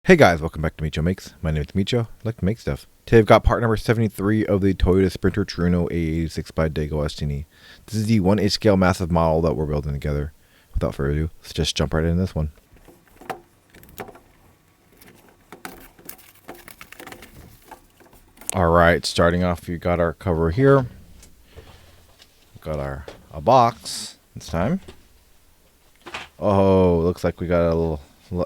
Hey guys, welcome back to Micho Makes. My name is Micho. I like to make stuff. Today I've got part number 73 of the Toyota Sprinter Trueno AE86 by DeAgostini. This is the 1/8 scale massive model that we're building together. Without further ado, let's just jump right into this one. Alright, starting off, we got our cover here. Got a box this time. Oh, looks like we got a little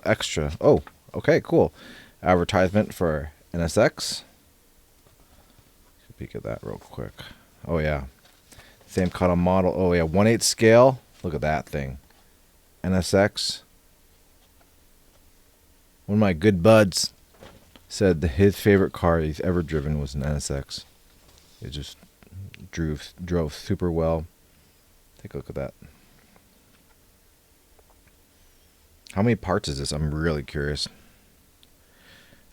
extra. Oh, okay, cool. Advertisement for NSX. Peek at that real quick. Oh yeah, same kind of model. Oh yeah, 1/8 scale. Look at that thing. NSX. One of my good buds said that his favorite car he's ever driven was an NSX. It just drove super well. Take a look at that. How many parts is this? I'm really curious.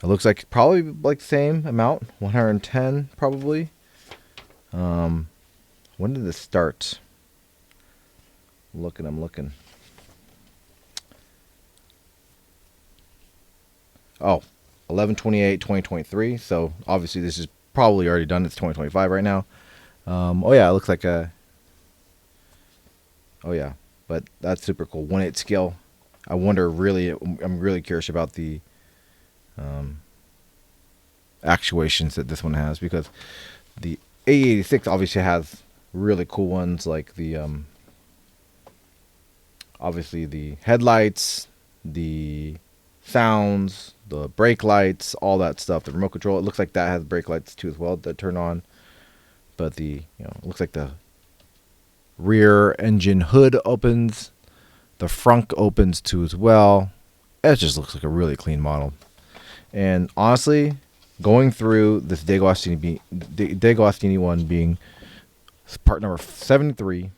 It looks like probably like same amount, 110 probably. When did this start? I'm looking. Oh, 11/28/2023. So obviously this is probably already done. It's 2025 right now. Oh yeah, it looks like a. Oh yeah, but that's super cool. 1/8 scale. I wonder really. I'm really curious about the actuations that this one has, because the AE86 obviously has really cool ones like the obviously the headlights, the sounds, the brake lights, all that stuff. The remote control, it looks like that has brake lights too as well that turn on. But the it looks like the rear engine hood opens, the front opens too as well. It just looks like a really clean model. And honestly, going through this DeAgostini one being part number 73,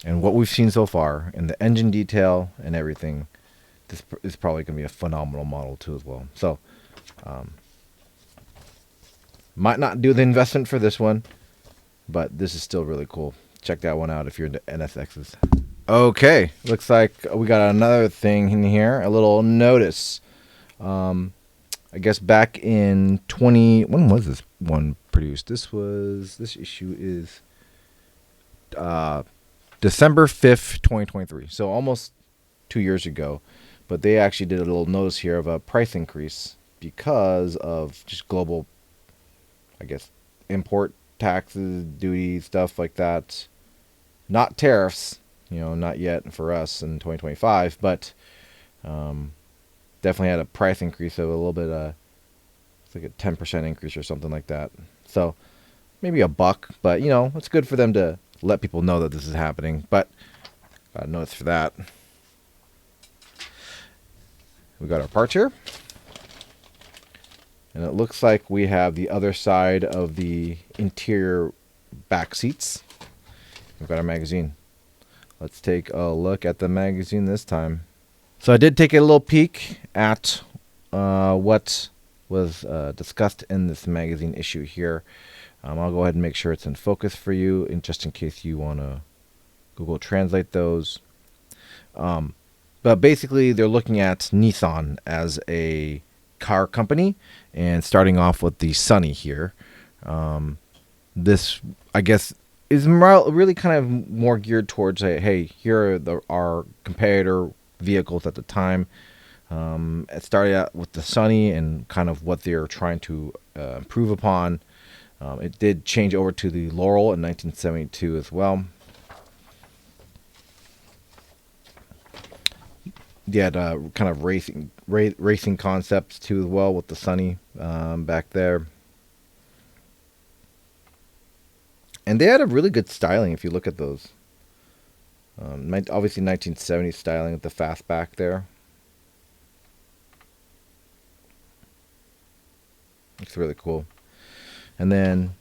and what we've seen so far, and the engine detail and everything, this is probably going to be a phenomenal model too as well. So, might not do the investment for this one, but this is still really cool. Check that one out if you're into NSXs. Okay, looks like we got another thing in here, a little notice. I guess back in when was this one produced? This issue is December 5th, 2023. So almost 2 years ago. But they actually did a little notice here of a price increase because of just global, I guess, import taxes, duties, stuff like that. Not tariffs, not yet for us in 2025, but definitely had a price increase of a little bit, it's like a 10% increase or something like that. So maybe $1, but it's good for them to let people know that this is happening. But got a notice for that. We got our parts here, and it looks like we have the other side of the interior back seats. We've got our magazine. Let's take a look at the magazine this time. So I did take a little peek at what was discussed in this magazine issue here. I'll go ahead and make sure it's in focus for you, and just in case you want to Google Translate those. But basically, they're looking at Nissan as a car company, and starting off with the Sunny here. This, I guess, is really kind of more geared towards, hey, here are our competitor vehicles at the time. It started out with the Sunny and kind of what they're trying to improve upon. It did change over to the Laurel in 1972 as well. They had kind of racing concepts too as well with the Sunny back there. And they had a really good styling if you look at those. Obviously 1970s styling with the fastback there. It's really cool. And then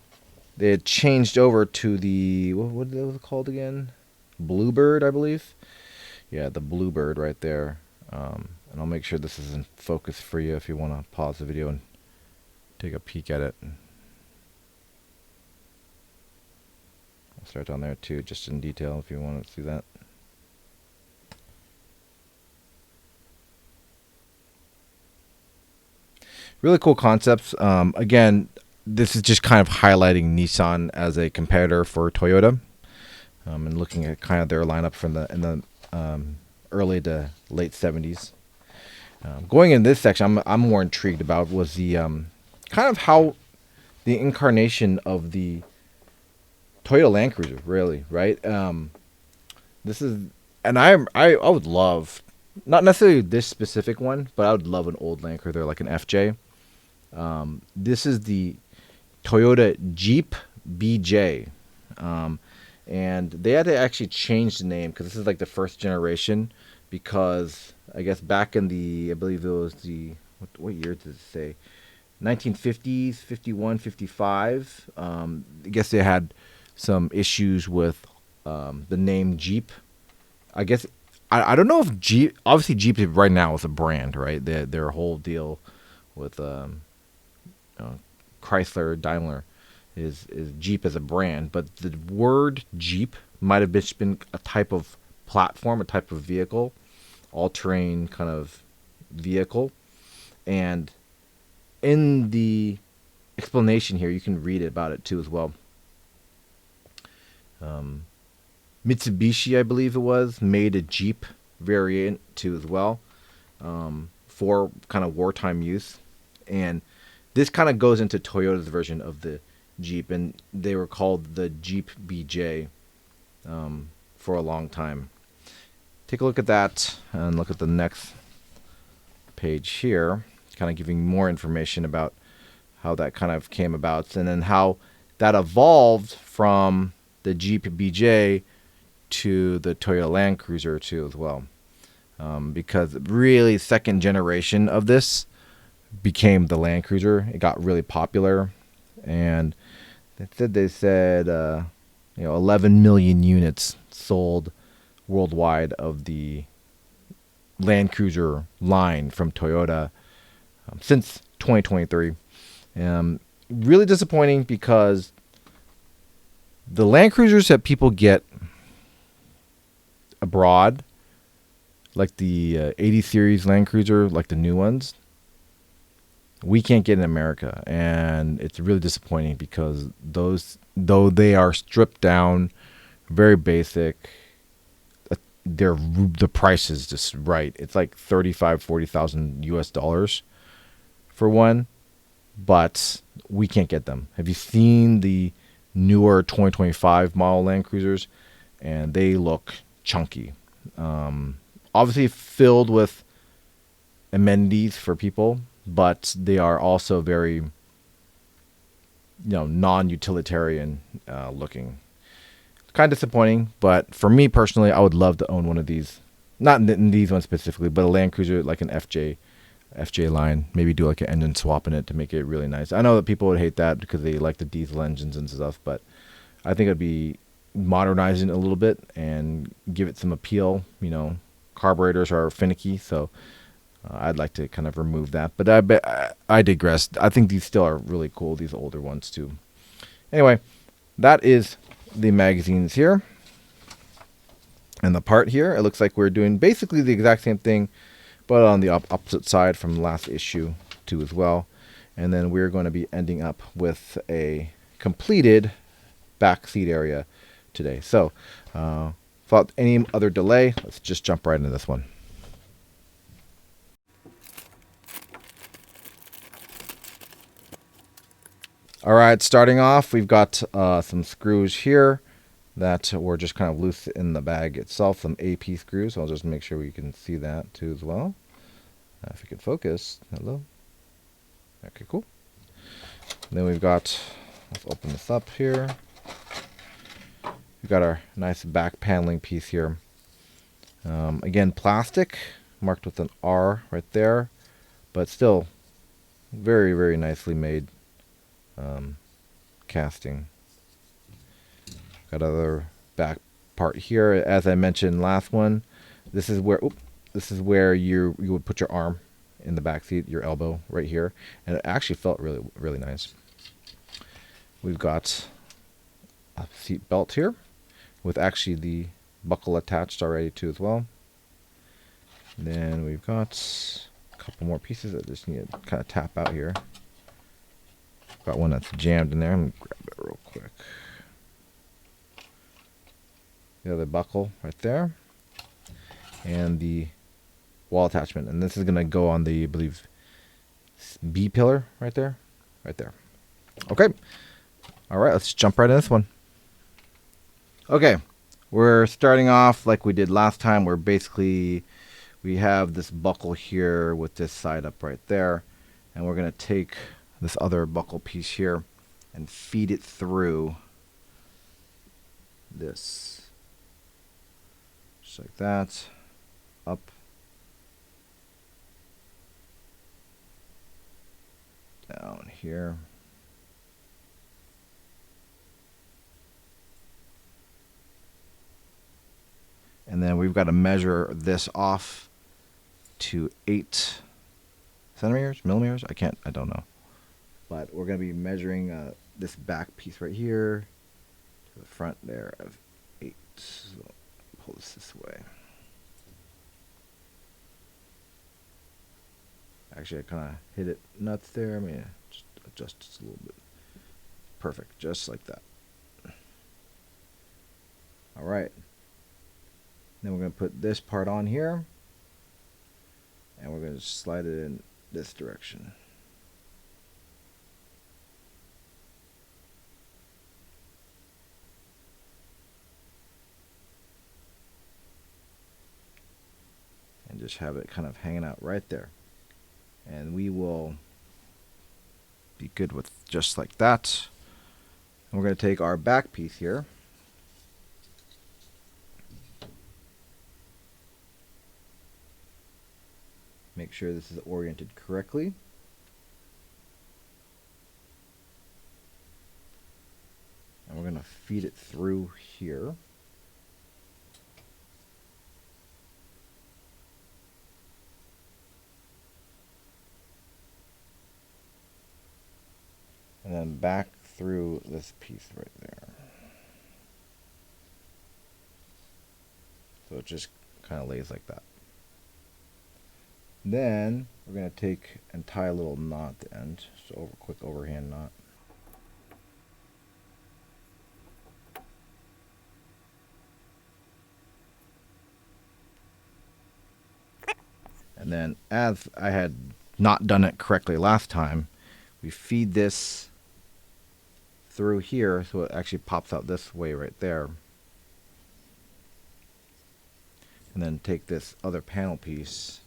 they had changed over to the, what was it called again? Bluebird, I believe. Yeah, the Bluebird right there. And I'll make sure this is in focus for you if you want to pause the video and take a peek at it. I'll start down there too, just in detail if you want to see that. Really cool concepts. Again, this is just kind of highlighting Nissan as a competitor for Toyota, and looking at kind of their lineup from the early to late 70s. Going in this section, I'm more intrigued about was the kind of how the incarnation of the Toyota Land Cruiser, really, right? This is, and I would love, not necessarily this specific one, but I would love an old Land Cruiser like an FJ. This is the Toyota Jeep BJ, and they had to actually change the name because this is like the first generation. Because I guess back in I believe it was what year does it say? 1950s, 51, 55. I guess they had some issues with the name Jeep. I guess I don't know if Jeep. Obviously, Jeep right now is a brand, right? Their whole deal with Chrysler, Daimler is Jeep as a brand, but the word Jeep might have been a type of platform, a type of vehicle, all-terrain kind of vehicle. And in the explanation here, you can read about it too as well. Mitsubishi, I believe it was, made a Jeep variant too as well, for kind of wartime use. And this kind of goes into Toyota's version of the Jeep, and they were called the Jeep BJ for a long time. Take a look at that and look at the next page here, kind of giving more information about how that kind of came about, and then how that evolved from the Jeep BJ to the Toyota Land Cruiser too as well. Because really second generation of this became the Land Cruiser. It got really popular, and they said 11 million units sold worldwide of the Land Cruiser line from Toyota since 2023. Really disappointing because the Land Cruisers that people get abroad, like the 80 series Land Cruiser, like the new ones, we can't get in America, and it's really disappointing because those, though they are stripped down, very basic, the price is just right. It's like 40,000 US dollars for one, but we can't get them. Have you seen the newer 2025 model Land Cruisers? And they look chunky. Obviously filled with amenities for people, but they are also very, non-utilitarian looking. Kind of disappointing, but for me personally, I would love to own one of these. Not in these ones specifically, but a Land Cruiser like an FJ line. Maybe do like an engine swap in it to make it really nice. I know that people would hate that because they like the diesel engines and stuff, but I think it'd be modernizing it a little bit and give it some appeal. Carburetors are finicky, so I'd like to kind of remove that. But I digress. I think these still are really cool, these older ones too. Anyway, that is the magazines here. And the part here, it looks like we're doing basically the exact same thing, but on the opposite side from the last issue too as well. And then we're going to be ending up with a completed back seat area today. So without any other delay, let's just jump right into this one. All right, starting off, we've got some screws here that were just kind of loose in the bag itself, some AP screws. I'll just make sure we can see that too as well. If we could focus. Hello. Okay, cool. Then we've got, let's open this up here. We've got our nice back paneling piece here. Again, plastic, marked with an R right there, but still very, very nicely made casting. Got other back part here. As I mentioned last one, this is where you would put your arm in the back seat, your elbow right here, and it actually felt really, really nice. We've got a seat belt here with actually the buckle attached already too as well. And then we've got a couple more pieces that just need to kind of tap out here. Got one that's jammed in there. I'm going to grab it real quick. The other buckle right there. And the wall attachment. And this is going to go on the, I believe, B pillar right there. Right there. Okay. All right, let's jump right in this one. Okay. We're starting off like we did last time. We're basically, we have this buckle here with this side up right there. And we're going to take this other buckle piece here and feed it through this. Just like that. Up. Down here. And then we've got to measure this off to 8 centimeters, millimeters. I don't know. But we're going to be measuring this back piece right here to the front there of 8. So pull this way. Actually, I kind of hit it nuts there. I'm going to just adjust just a little bit. Perfect, just like that. All right. Then we're going to put this part on here. And we're going to slide it in this direction. And just have it kind of hanging out right there. And we will be good with just like that. And we're going to take our back piece here. Make sure this is oriented correctly. And we're going to feed it through here. And then back through this piece right there. So it just kind of lays like that. Then we're going to take and tie a little knot at the end. So quick overhand knot. And then, as I had not done it correctly last time, we feed this through here so it actually pops out this way right there. And then take this other panel piece,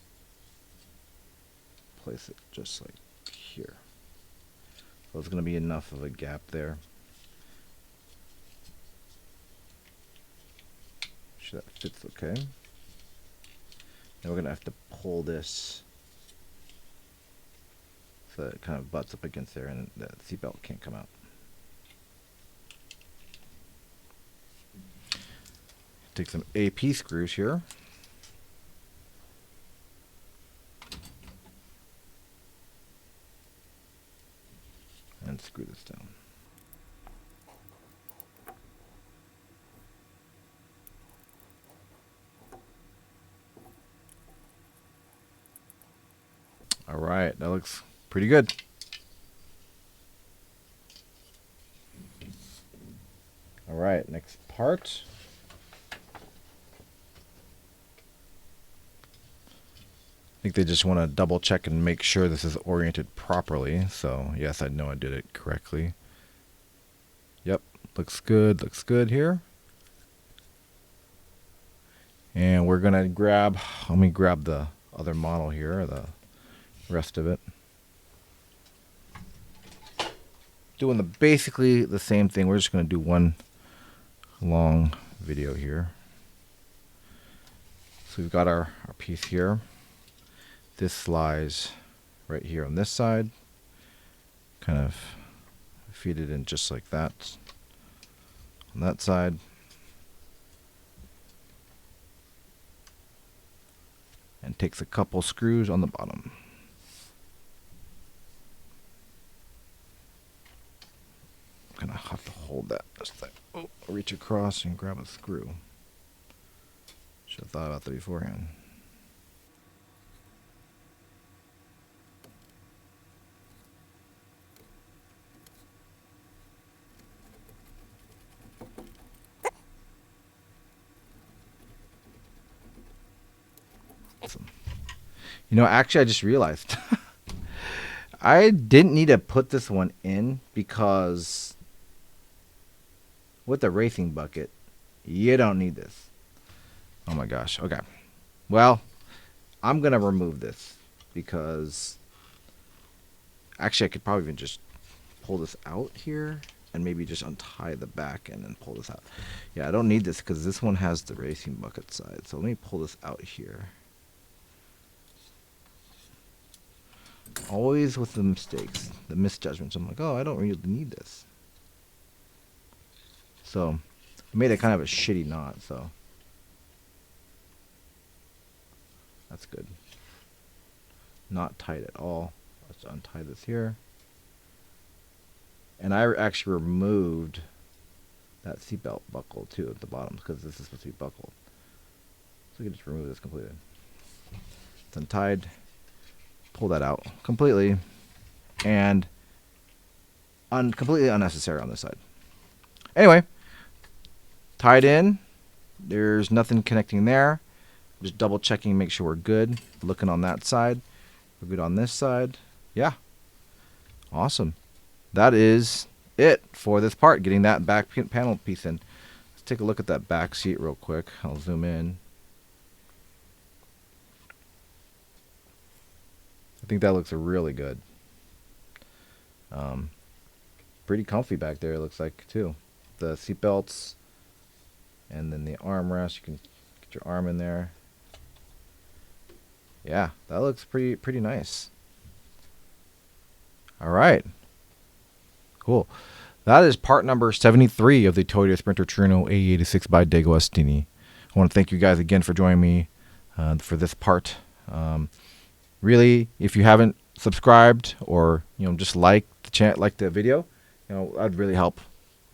place it just like here. So it's going to be enough of a gap there. Make sure that fits okay. Then we're going to have to pull this so that it kind of butts up against there and the seatbelt can't come out. Take some AP screws here. And screw this down. All right, that looks pretty good. All right, next part. I think they just want to double check and make sure this is oriented properly. So yes, I know I did it correctly. Yep, looks good here. And we're gonna grab, let me grab the other model here, the rest of it. Doing basically the same thing. We're just gonna do one long video here. So we've got our piece here. This lies right here on this side. Kind of feed it in just like that. On that side. And takes a couple screws on the bottom. Kind of have to hold that just like, oh, reach across and grab a screw. Should have thought about that beforehand. You know, actually, I just realized I didn't need to put this one in because with the racing bucket, you don't need this. Oh my gosh. Okay. Well, I'm going to remove this because actually I could probably even just pull this out here and maybe just untie the back and then pull this out. Yeah, I don't need this because this one has the racing bucket side. So let me pull this out here. Always with the mistakes, the misjudgments. I'm like, oh, I don't really need this. So I made it kind of a shitty knot, so that's good. Not tight at all. Let's untie this here. And I actually removed that seatbelt buckle too at the bottom because this is supposed to be buckled. So we can just remove this completely. It's untied. Pull that out completely. And completely unnecessary on this side. Anyway, tied in. There's nothing connecting there. Just double checking, make sure we're good. Looking on that side. We're good on this side. Yeah. Awesome. That is it for this part, getting that back panel piece in. Let's take a look at that back seat real quick. I'll zoom in. I think that looks really good. Pretty comfy back there, it looks like, too. The seat belts and then the armrest. You can get your arm in there. Yeah, that looks pretty nice. All right. Cool. That is part number 73 of the Toyota Sprinter Trueno AE86 by DeAgostini. I want to thank you guys again for joining me for this part. Really, if you haven't subscribed or just like the video, that'd really help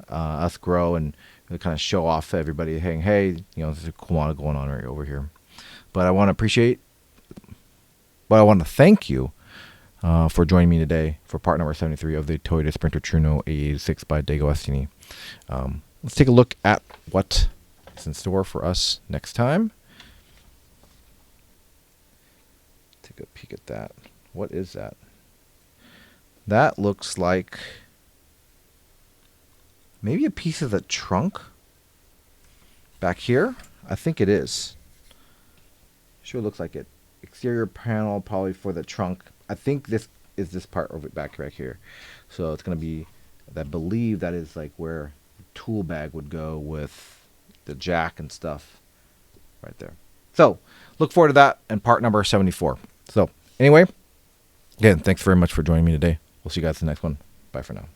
us grow and really kind of show off to everybody, hey, there's a cool lot going on right over here. But I want to thank you for joining me today for part number 73 of the Toyota Sprinter Trueno AE86 by DeAgostini. Let's take a look at what is in store for us next time. Take a peek at that. What is that? That looks like maybe a piece of the trunk back here. I think it is. Sure looks like it. Exterior panel probably for the trunk. I think this is this part over back right here. So it's going to be, I believe that is like where the tool bag would go with the jack and stuff right there. So look forward to that in part number 74. So anyway, again, thanks very much for joining me today. We'll see you guys in the next one. Bye for now.